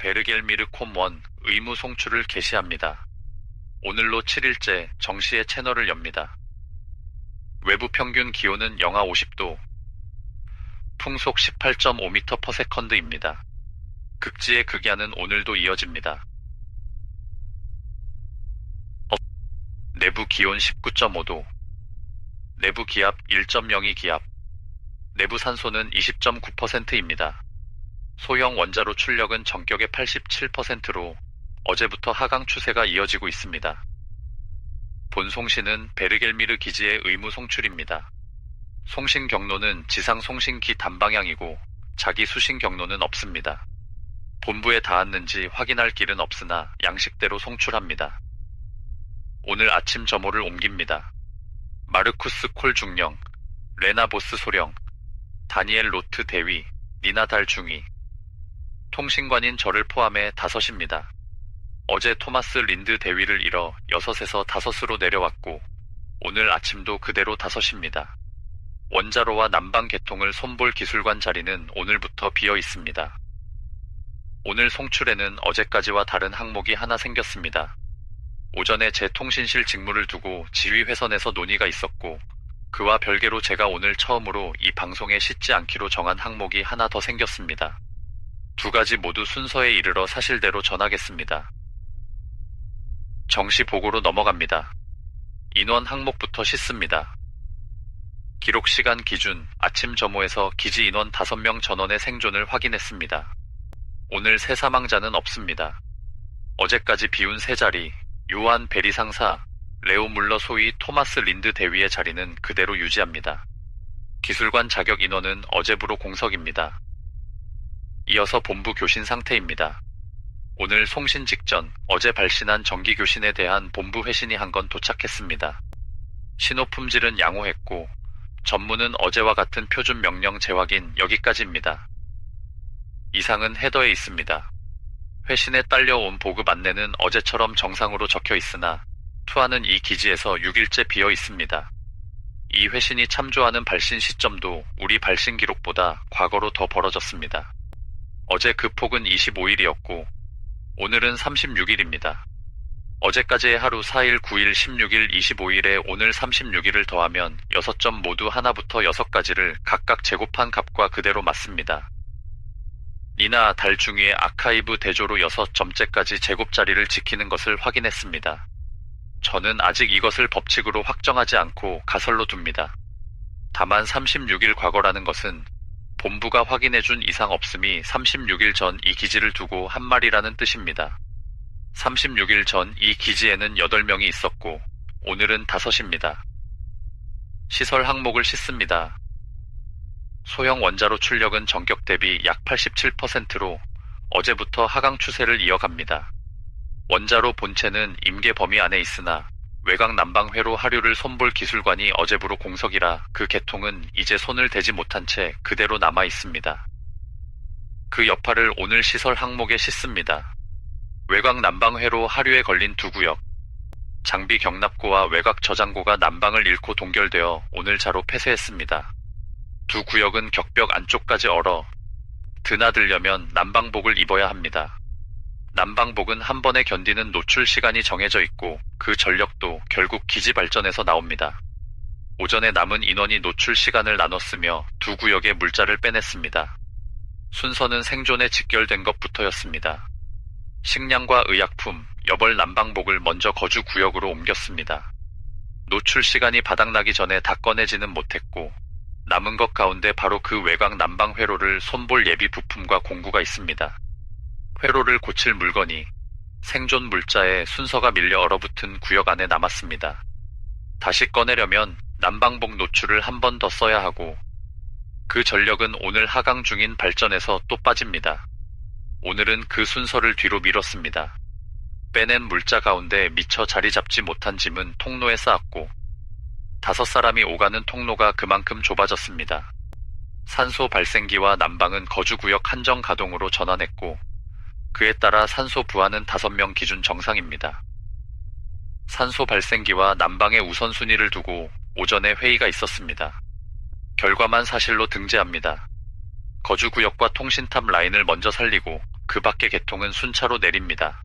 베르겔미르.com 의무 송출을 개시합니다. 오늘로 7일째 정시에 채널을 엽니다. 외부 평균 기온은 영하 50도, 풍속 18.5m/s입니다. 극지의 극야는 오늘도 이어집니다. 내부 기온 19.5도, 내부 기압 1.02 기압, 내부 산소는 20.9%입니다. 소형 원자로 출력은 전격의 87%로 어제부터 하강 추세가 이어지고 있습니다. 본 송신은 베르겔미르 기지의 의무 송출입니다. 송신 경로는 지상 송신기 단방향이고 자기 수신 경로는 없습니다. 본부에 닿았는지 확인할 길은 없으나 양식대로 송출합니다. 오늘 아침 점호를 옮깁니다. 마르쿠스 콜 중령, 레나 보스 소령, 다니엘 로트 대위, 니나 달 중위, 통신관인 저를 포함해 5입니다. 어제 토마스 린드 대위를 잃어 6에서 5으로 내려왔고 오늘 아침도 그대로 5입니다. 원자로와 난방 개통을 손볼 기술관 자리는 오늘부터 비어 있습니다. 오늘 송출에는 어제까지와 다른 항목이 하나 생겼습니다. 오전에 제 통신실 직무를 두고 지휘 회선에서 논의가 있었고 그와 별개로 제가 오늘 처음으로 이 방송에 싣지 않기로 정한 항목이 하나 더 생겼습니다. 2가지 모두 순서에 이르러 사실대로 전하겠습니다. 정시 보고로 넘어갑니다. 인원 항목부터 싣습니다. 기록 시간 기준 아침 점호에서 기지 인원 5명 전원의 생존을 확인했습니다. 오늘 새 사망자는 없습니다. 어제까지 비운 세 자리, 요한 베리 상사, 레오 물러 소위 토마스 린드 대위의 자리는 그대로 유지합니다. 기술관 자격 인원은 어제부로 공석입니다. 이어서 본부 교신 상태입니다. 오늘 송신 직전 어제 발신한 정기 교신에 대한 본부 회신이 한 건 도착했습니다. 신호 품질은 양호했고 전문은 어제와 같은 표준 명령 재확인 여기까지입니다. 이상은 헤더에 있습니다. 회신에 딸려온 보급 안내는 어제처럼 정상으로 적혀 있으나 투하는 이 기지에서 6일째 비어 있습니다. 이 회신이 참조하는 발신 시점도 우리 발신 기록보다 과거로 더 벌어졌습니다. 어제 그 폭은 25일이었고 오늘은 36일입니다. 어제까지의 하루 4일, 9일, 16일, 25일에 오늘 36일을 더하면 6점 모두 하나부터 6까지를 각각 제곱한 값과 그대로 맞습니다. 니나 달 중위의 아카이브 대조로 6점째까지 제곱자리를 지키는 것을 확인했습니다. 저는 아직 이것을 법칙으로 확정하지 않고 가설로 둡니다. 다만 36일 과거라는 것은 본부가 확인해준 이상 없음이 36일 전 이 기지를 두고 한 말이라는 뜻입니다. 36일 전 이 기지에는 8명이 있었고 오늘은 5입니다. 시설 항목을 싣습니다. 소형 원자로 출력은 전격 대비 약 87%로 어제부터 하강 추세를 이어갑니다. 원자로 본체는 임계 범위 안에 있으나 외곽 난방 회로 하류를 손볼 기술관이 어제부로 공석이라 그 개통은 이제 손을 대지 못한 채 그대로 남아 있습니다. 그 여파를 오늘 시설 항목에 싣습니다. 외곽 난방 회로 하류에 걸린 2구역, 장비 경납고와 외곽 저장고가 난방을 잃고 동결되어 오늘 자로 폐쇄했습니다. 2구역은 격벽 안쪽까지 얼어 드나들려면 난방복을 입어야 합니다. 난방복은 한 번에 견디는 노출 시간이 정해져 있고 그 전력도 결국 기지 발전에서 나옵니다. 오전에 남은 인원이 노출 시간을 나눴으며 2구역의 물자를 빼냈습니다. 순서는 생존에 직결된 것부터였습니다. 식량과 의약품, 여벌 난방복을 먼저 거주 구역으로 옮겼습니다. 노출 시간이 바닥나기 전에 다 꺼내지는 못했고 남은 것 가운데 바로 그 외곽 난방 회로를 손볼 예비 부품과 공구가 있습니다. 회로를 고칠 물건이 생존 물자에 순서가 밀려 얼어붙은 구역 안에 남았습니다. 다시 꺼내려면 난방복 노출을 한 번 더 써야 하고 그 전력은 오늘 하강 중인 발전에서 또 빠집니다. 오늘은 그 순서를 뒤로 미뤘습니다. 빼낸 물자 가운데 미처 자리 잡지 못한 짐은 통로에 쌓았고 5사람이 오가는 통로가 그만큼 좁아졌습니다. 산소 발생기와 난방은 거주구역 한정 가동으로 전환했고 그에 따라 산소 부하는 5명 기준 정상입니다. 산소 발생기와 난방의 우선순위를 두고 오전에 회의가 있었습니다. 결과만 사실로 등재합니다. 거주구역과 통신탑 라인을 먼저 살리고 그 밖의 계통은 순차로 내립니다.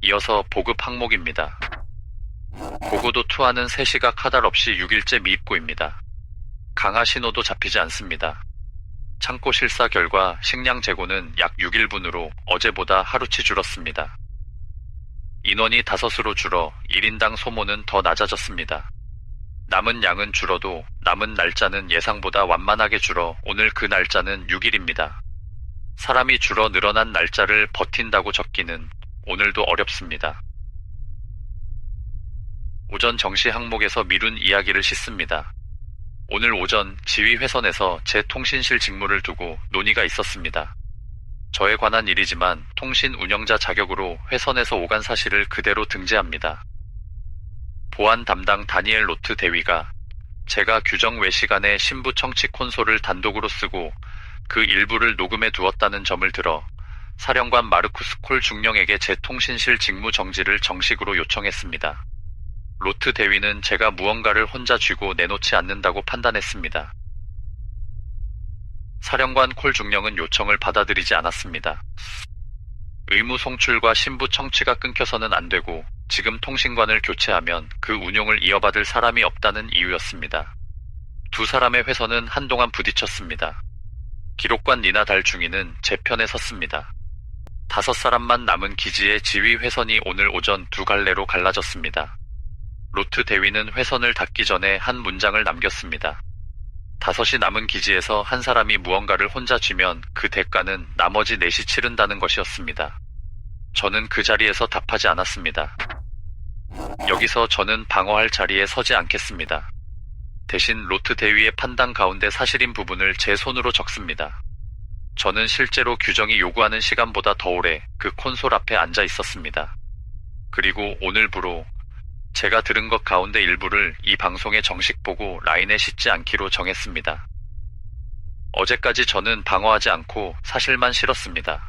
이어서 보급 항목입니다. 고고도 투하는 3시가 카달 없이 6일째 미입고입니다. 강하 신호도 잡히지 않습니다. 창고 실사 결과 식량 재고는 약 6일분으로 어제보다 하루치 줄었습니다. 인원이 5으로 줄어 1인당 소모는 더 낮아졌습니다. 남은 양은 줄어도 남은 날짜는 예상보다 완만하게 줄어 오늘 그 날짜는 6일입니다. 사람이 줄어 늘어난 날짜를 버틴다고 적기는 오늘도 어렵습니다. 오전 정시 항목에서 미룬 이야기를 싣습니다. 오늘 오전 지휘회선에서 제 통신실 직무를 두고 논의가 있었습니다. 저에 관한 일이지만 통신 운영자 자격으로 회선에서 오간 사실을 그대로 등재합니다. 보안 담당 다니엘 로트 대위가 제가 규정 외 시간에 신부 청취 콘솔을 단독으로 쓰고 그 일부를 녹음해 두었다는 점을 들어 사령관 마르쿠스 콜 중령에게 제 통신실 직무 정지를 정식으로 요청했습니다. 로트 대위는 제가 무언가를 혼자 쥐고 내놓지 않는다고 판단했습니다. 사령관 콜 중령은 요청을 받아들이지 않았습니다. 의무 송출과 신부 청취가 끊겨서는 안 되고 지금 통신관을 교체하면 그 운용을 이어받을 사람이 없다는 이유였습니다. 두 사람의 회선은 한동안 부딪혔습니다. 기록관 니나 달 중위는 제 편에 섰습니다. 5사람만 남은 기지의 지휘 회선이 오늘 오전 두 갈래로 갈라졌습니다. 로트 대위는 회선을 닫기 전에 한 문장을 남겼습니다. 5이 남은 기지에서 한 사람이 무언가를 혼자 쥐면 그 대가는 나머지 4이 치른다는 것이었습니다. 저는 그 자리에서 답하지 않았습니다. 여기서 저는 방어할 자리에 서지 않겠습니다. 대신 로트 대위의 판단 가운데 사실인 부분을 제 손으로 적습니다. 저는 실제로 규정이 요구하는 시간보다 더 오래 그 콘솔 앞에 앉아 있었습니다. 그리고 오늘부로 제가 들은 것 가운데 일부를 이 방송에 정식 보고 라인에 싣지 않기로 정했습니다. 어제까지 저는 방어하지 않고 사실만 실었습니다.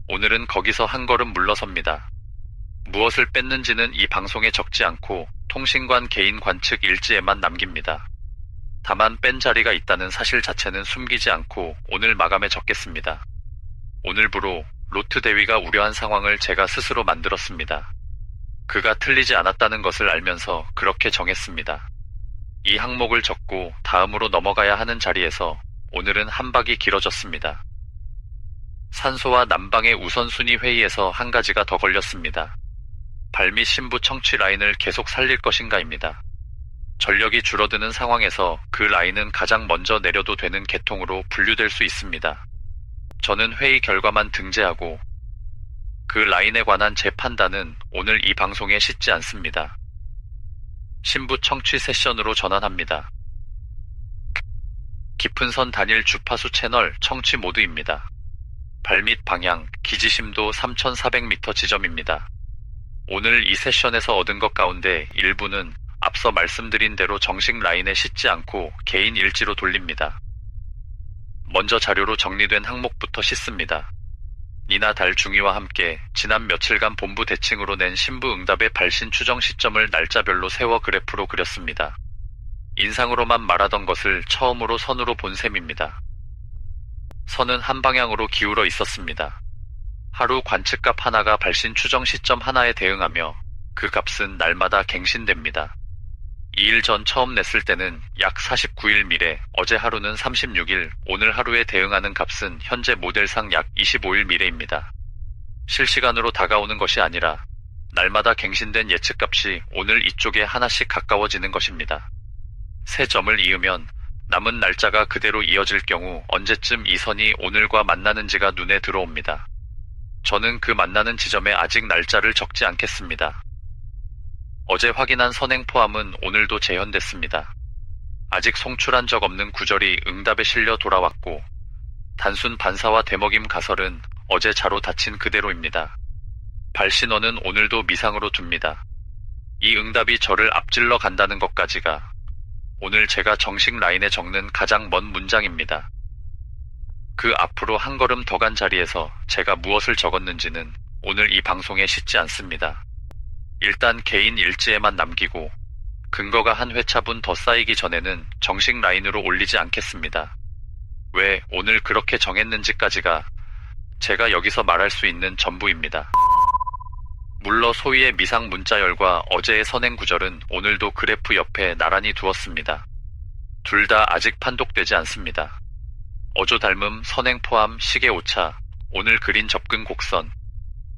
오늘은 거기서 한 걸음 물러섭니다. 무엇을 뺐는지는 이 방송에 적지 않고 통신관 개인 관측 일지에만 남깁니다. 다만 뺀 자리가 있다는 사실 자체는 숨기지 않고 오늘 마감에 적겠습니다. 오늘부로 로트 대위가 우려한 상황을 제가 스스로 만들었습니다. 그가 틀리지 않았다는 것을 알면서 그렇게 정했습니다. 이 항목을 적고 다음으로 넘어가야 하는 자리에서 오늘은 한 박이 길어졌습니다. 산소와 난방의 우선순위 회의에서 한 가지가 더 걸렸습니다. 발밑 신부 청취 라인을 계속 살릴 것인가입니다. 전력이 줄어드는 상황에서 그 라인은 가장 먼저 내려도 되는 계통으로 분류될 수 있습니다. 저는 회의 결과만 등재하고 그 라인에 관한 제 판단은 오늘 이 방송에 싣지 않습니다. 신부 청취 세션으로 전환합니다. 깊은 선 단일 주파수 채널 청취 모드입니다. 발밑 방향 기지심도 3400m 지점입니다. 오늘 이 세션에서 얻은 것 가운데 일부는 앞서 말씀드린 대로 정식 라인에 싣지 않고 개인 일지로 돌립니다. 먼저 자료로 정리된 항목부터 싣습니다. 니나 달 중위와 함께 지난 며칠간 본부 대칭으로 낸 신부 응답의 발신 추정 시점을 날짜별로 세워 그래프로 그렸습니다. 인상으로만 말하던 것을 처음으로 선으로 본 셈입니다. 선은 한 방향으로 기울어 있었습니다. 하루 관측값 하나가 발신 추정 시점 하나에 대응하며 그 값은 날마다 갱신됩니다. 2일 전 처음 냈을 때는 약 49일 미래, 어제 하루는 36일, 오늘 하루에 대응하는 값은 현재 모델상 약 25일 미래입니다. 실시간으로 다가오는 것이 아니라 날마다 갱신된 예측값이 오늘 이쪽에 하나씩 가까워지는 것입니다. 세 점을 이으면 남은 날짜가 그대로 이어질 경우 언제쯤 이 선이 오늘과 만나는지가 눈에 들어옵니다. 저는 그 만나는 지점에 아직 날짜를 적지 않겠습니다. 어제 확인한 선행 포함은 오늘도 재현됐습니다. 아직 송출한 적 없는 구절이 응답에 실려 돌아왔고 단순 반사와 대먹임 가설은 어제 자로 닫힌 그대로입니다. 발신원은 오늘도 미상으로 둡니다. 이 응답이 저를 앞질러 간다는 것까지가 오늘 제가 정식 라인에 적는 가장 먼 문장입니다. 그 앞으로 한 걸음 더 간 자리에서 제가 무엇을 적었는지는 오늘 이 방송에 싣지 않습니다. 일단 개인 일지에만 남기고 근거가 한 회차분 더 쌓이기 전에는 정식 라인으로 올리지 않겠습니다. 왜 오늘 그렇게 정했는지까지가 제가 여기서 말할 수 있는 전부입니다. 물러 소위의 미상 문자열과 어제의 선행 구절은 오늘도 그래프 옆에 나란히 두었습니다. 둘 다 아직 판독되지 않습니다. 어조 닮음, 선행 포함, 시계 오차, 오늘 그린 접근 곡선.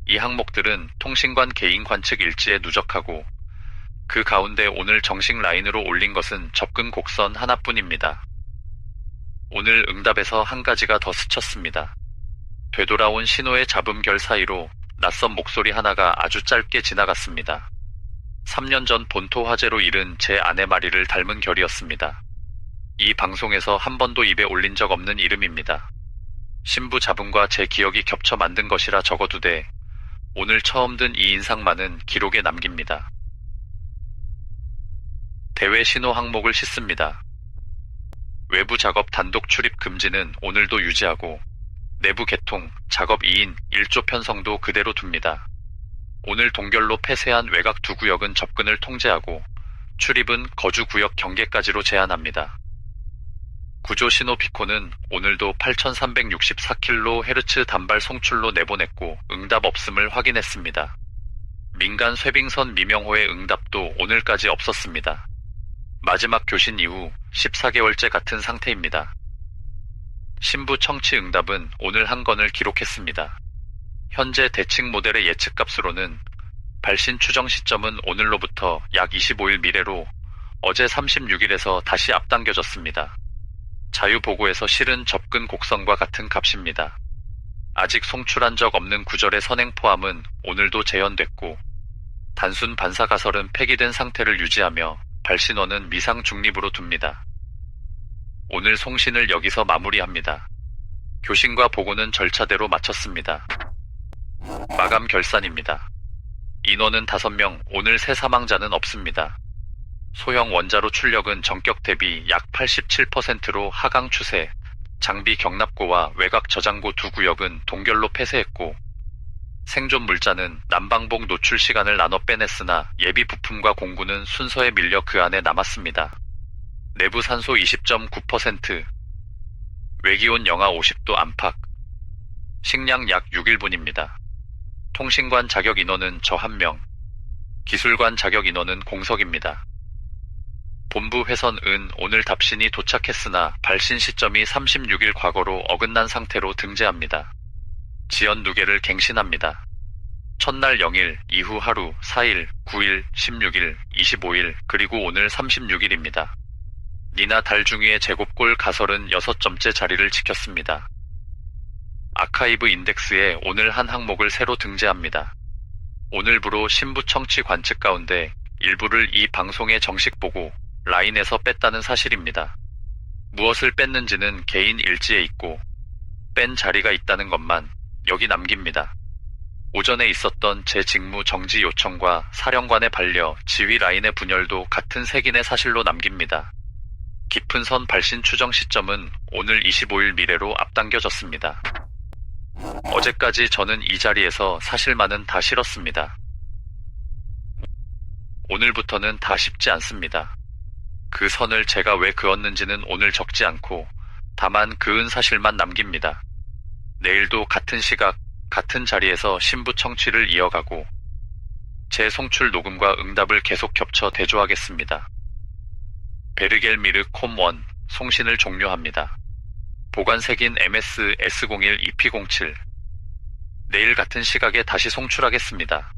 이 항목들은 통신관 개인 관측 일지에 누적하고 그 가운데 오늘 정식 라인으로 올린 것은 접근 곡선 하나뿐입니다. 오늘 응답에서 한 가지가 더 스쳤습니다. 되돌아온 신호의 잡음 결 사이로 낯선 목소리 하나가 아주 짧게 지나갔습니다. 3년 전 본토 화재로 잃은 제 아내 마리를 닮은 결이었습니다. 이 방송에서 한 번도 입에 올린 적 없는 이름입니다. 신부 잡음과 제 기억이 겹쳐 만든 것이라 적어두되 오늘 처음 든 이 인상만은 기록에 남깁니다. 대외 신호 항목을 싣습니다. 외부 작업 단독 출입 금지는 오늘도 유지하고 내부 개통, 작업 2인 1조 편성도 그대로 둡니다. 오늘 동결로 폐쇄한 외곽 두 구역은 접근을 통제하고 출입은 거주 구역 경계까지로 제한합니다. 구조 신호 비코는 오늘도 8364kHz 단발 송출로 내보냈고 응답 없음을 확인했습니다. 민간 쇄빙선 미명호의 응답도 오늘까지 없었습니다. 마지막 교신 이후 14개월째 같은 상태입니다. 신부 청취 응답은 오늘 한 건을 기록했습니다. 현재 대칭 모델의 예측값으로는 발신 추정 시점은 오늘로부터 약 25일 미래로 어제 36일에서 다시 앞당겨졌습니다. 자유보고에서 실은 접근 곡선과 같은 값입니다. 아직 송출한 적 없는 구절의 선행 포함은 오늘도 재현됐고 단순 반사 가설은 폐기된 상태를 유지하며 발신원은 미상 중립으로 둡니다. 오늘 송신을 여기서 마무리합니다. 교신과 보고는 절차대로 마쳤습니다. 마감 결산입니다. 인원은 5명, 오늘 새 사망자는 없습니다. 소형 원자로 출력은 전격 대비 약 87%로 하강 추세, 장비 경납고와 외곽 저장고 두 구역은 동결로 폐쇄했고 생존 물자는 난방복 노출 시간을 나눠 빼냈으나 예비 부품과 공구는 순서에 밀려 그 안에 남았습니다. 내부 산소 20.9%, 외기온 영하 50도 안팎, 식량 약 6일분입니다. 통신관 자격 인원은 저 1명, 기술관 자격 인원은 공석입니다. 본부 회선은 오늘 답신이 도착했으나 발신 시점이 36일 과거로 어긋난 상태로 등재합니다. 지연 누계를 갱신합니다. 첫날 0일, 이후 하루, 4일, 9일, 16일, 25일, 그리고 오늘 36일입니다. 니나 달중위의 제곱골 가설은 6점째 자리를 지켰습니다. 아카이브 인덱스에 오늘 한 항목을 새로 등재합니다. 오늘부로 신부 청취 관측 가운데 일부를 이 방송에 정식 보고 라인에서 뺐다는 사실입니다. 무엇을 뺐는지는 개인 일지에 있고 뺀 자리가 있다는 것만 여기 남깁니다. 오전에 있었던 제 직무 정지 요청과 사령관의 반려, 지휘 라인의 분열도 같은 색인의 사실로 남깁니다. 깊은 선 발신 추정 시점은 오늘 25일 미래로 앞당겨졌습니다. 어제까지 저는 이 자리에서 사실만은 다 실었습니다. 오늘부터는 다 쉽지 않습니다. 그 선을 제가 왜 그었는지는 오늘 적지 않고 다만 그은 사실만 남깁니다. 내일도 같은 시각, 같은 자리에서 신부 청취를 이어가고 제 송출 녹음과 응답을 계속 겹쳐 대조하겠습니다. 베르겔미르 콤1 송신을 종료합니다. 보관색인 MS S01 EP07 내일 같은 시각에 다시 송출하겠습니다.